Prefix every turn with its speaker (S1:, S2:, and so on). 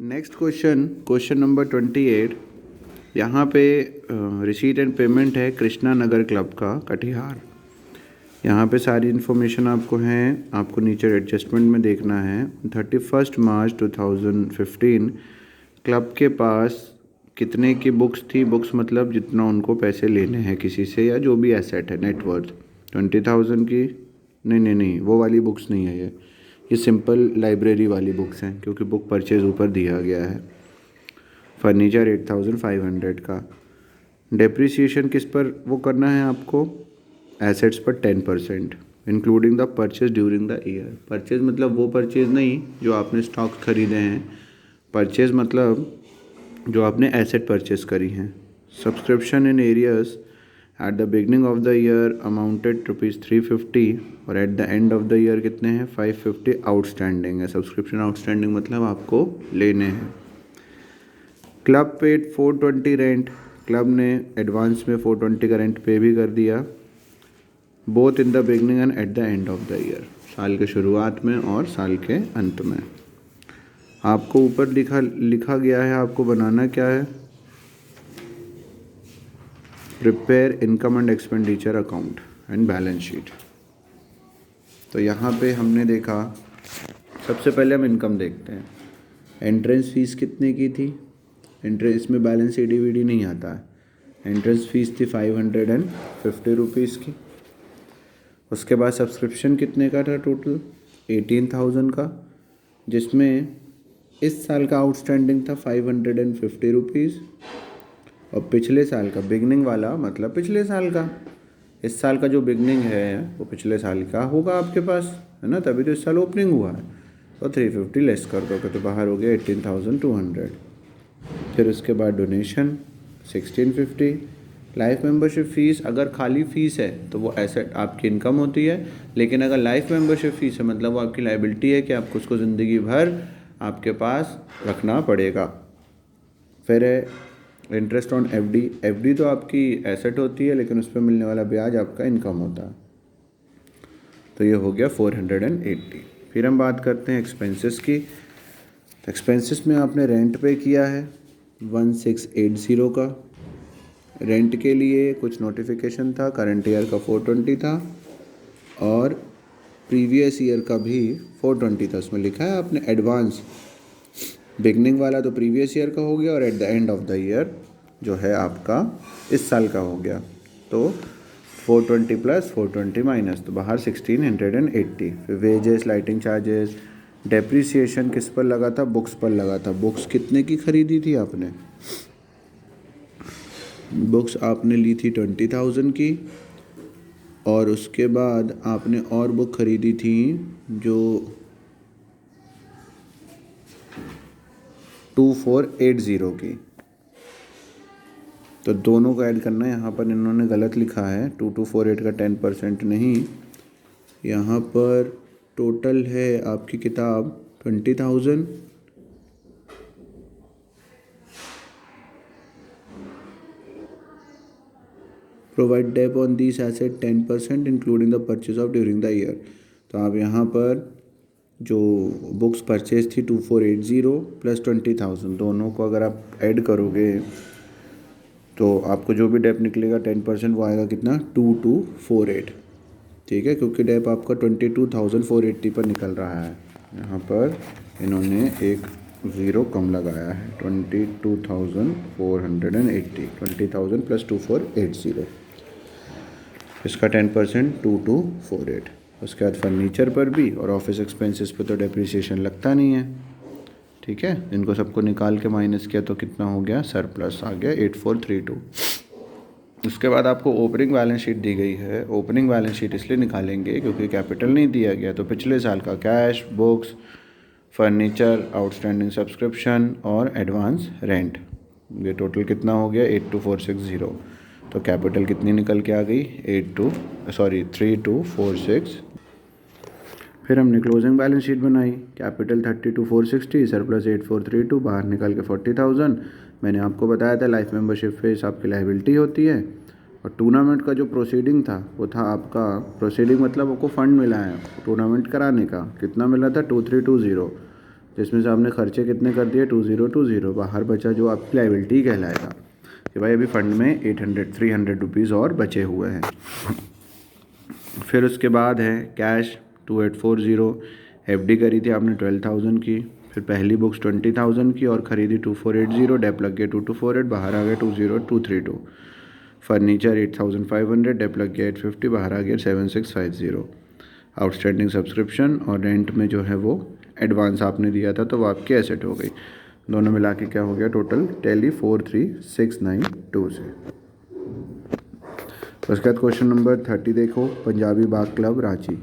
S1: Next question, question number 28। यहाँ पे receipt and payment है कृष्णा नगर क्लब का कटिहार। यहाँ पे सारी इन्फॉर्मेशन आपको है, आपको नीचे एडजस्टमेंट में देखना है। 31 मार्च 2015 क्लब के पास कितने की बुक्स थी, बुक्स मतलब जितना उनको पैसे लेने हैं किसी से या जो भी एसेट है, नेटवर्थ 20,000 की। नहीं, वो वाली बुक्स नहीं है ये सिंपल लाइब्रेरी वाली बुक्स हैं, क्योंकि बुक परचेज ऊपर दिया गया है। फर्नीचर 8,500 का। डेप्रिसिएशन किस पर वो करना है आपको, एसेट्स पर 10% including the purchase during the year. Purchase मतलब वो परचेज नहीं जो आपने स्टॉक खरीदे हैं, परचेज मतलब जो आपने एसेट परचेज करी हैं। Subscription in arrears at the beginning of the year amounted ₹350 और at the end of the year कितने हैं, 550 आउटस्टैंडिंग है। सब्सक्रिप्शन आउटस्टैंडिंग मतलब आपको लेने हैं। क्लब पेड 420 रेंट, क्लब ने एडवांस में 420 का रेंट पे भी कर दिया। Both in the beginning and at the end of the year, साल के शुरुआत में और साल के अंत में। आपको ऊपर लिखा गया है, आपको बनाना क्या है, prepare income and expenditure account and balance sheet. तो यहाँ पे हमने देखा, सबसे पहले हम इनकम देखते हैं। एंट्रेंस फ़ीस कितने की थी, एंट्रेंस में बैलेंस शीट DVD नहीं आता है। एंट्रेंस फ़ीस थी 550 रुपीज़ की। उसके बाद सब्सक्रिप्शन कितने का था, टोटल 18,000 का, जिसमें इस साल का आउटस्टैंडिंग था 550 रुपीज़ और पिछले साल का बिगनिंग वाला मतलब पिछले साल का, इस साल का जो बिगनिंग है वो पिछले साल का होगा आपके पास, है ना, तभी तो इस साल ओपनिंग हुआ है। तो 350 लेस कर दोगे तो बाहर हो गया 18,200। फिर उसके बाद डोनेशन 1650। लाइफ मेंबरशिप फ़ीस, अगर खाली फ़ीस है तो वो एसेट आपकी इनकम होती है, लेकिन अगर लाइफ मेंबरशिप फ़ीस है मतलब वो आपकी लाइबिलिटी है कि आपको उसको ज़िंदगी भर आपके पास रखना पड़ेगा। फिर है इंटरेस्ट ऑन FD तो आपकी एसेट होती है, लेकिन उस पर मिलने वाला ब्याज आपका इनकम होता है। तो ये हो गया 480। फिर हम बात करते हैं एक्सपेंसेस की। एक्सपेंसेस में आपने रेंट पे किया है 1680 का। रेंट के लिए कुछ नोटिफिकेशन था, करंट ईयर का 420 था और प्रीवियस ईयर का भी 420 था। उसमें लिखा है आपने एडवांस, बिगनिंग वाला तो प्रीवियस ईयर का हो गया और at the end of the year जो है आपका इस साल का हो गया। तो 420 प्लस 420 माइनस, तो बाहर 1680। फिर वेजेस, लाइटिंग चार्जेस, डेप्रिसिएशन किस पर लगा था, बुक्स पर लगा था। बुक्स कितने की खरीदी थी आपने, बुक्स आपने ली थी 20,000 की और उसके बाद आपने और बुक खरीदी थी जो 2480 की। तो दोनों को ऐड करना है। यहाँ पर इन्होंने गलत लिखा है, 2248 का 10% नहीं, यहाँ पर टोटल है आपकी किताब 20,000 provide dep on this asset 10% including the purchase of during the year. तो आप यहाँ पर जो बुक्स परचेज थी 2480 प्लस 20,000, दोनों को अगर आप ऐड करोगे तो आपको जो भी डेप निकलेगा 10% वो आएगा कितना, 2248। ठीक है, क्योंकि डेप आपका 22,480 पर निकल रहा है। यहाँ पर इन्होंने एक ज़ीरो कम लगाया है, 22,480, 20,000 प्लस 2480, इसका 10% 2248। उसके बाद फर्नीचर पर भी और ऑफिस एक्सपेंसेस पर तो डेप्रिसिएशन लगता नहीं है। ठीक है, इनको सबको निकाल के माइनस किया तो कितना हो गया, सरप्लस आ गया 8432। उसके बाद आपको ओपनिंग बैलेंस शीट दी गई है। ओपनिंग बैलेंस शीट इसलिए निकालेंगे क्योंकि कैपिटल नहीं दिया गया, तो पिछले साल का cash, books, furniture, outstanding subscription और एडवांस रेंट, ये टोटल कितना हो गया 82,460। तो कैपिटल कितनी निकल के आ गई, 3246। फिर हमने क्लोजिंग बैलेंस शीट बनाई, कैपिटल 32,460, सरप्लस 8432, बाहर निकाल के 40,000। मैंने आपको बताया था लाइफ मेंबरशिप फीस आपकी लाइबिलिटी होती है। और टूर्नामेंट का जो प्रोसीडिंग था वो था आपका, प्रोसीडिंग मतलब आपको फ़ंड मिला है टूर्नामेंट कराने का, कितना मिला था 2320। जिसमें से आपने खर्चे कितने कर दिए 2020, बाहर बचा जो आपकी लाइबिलिटी कहलाएगा कि भाई अभी फंड में 300 रुपीज़ और बचे हुए हैं। फिर उसके बाद है कैश 2840, एफडी करी थी आपने 12,000 की, फिर पहली बुक्स 20,000 की और ख़रीदी 2480, डेप लग गया 2248, बाहर आ गया 20232। फर्नीचर 8,500, डेप लग गया 850, बाहर आ गया 7650। आउटस्टैंडिंग सब्सक्रिप्शन और रेंट में जो है वो एडवांस आपने दिया था तो वो आपकी एसेट हो गई। दोनों मिला के क्या हो गया टोटल टैली 43692 से। उसके बाद क्वेश्चन नंबर 30 देखो, पंजाबी बाग क्लब रांची।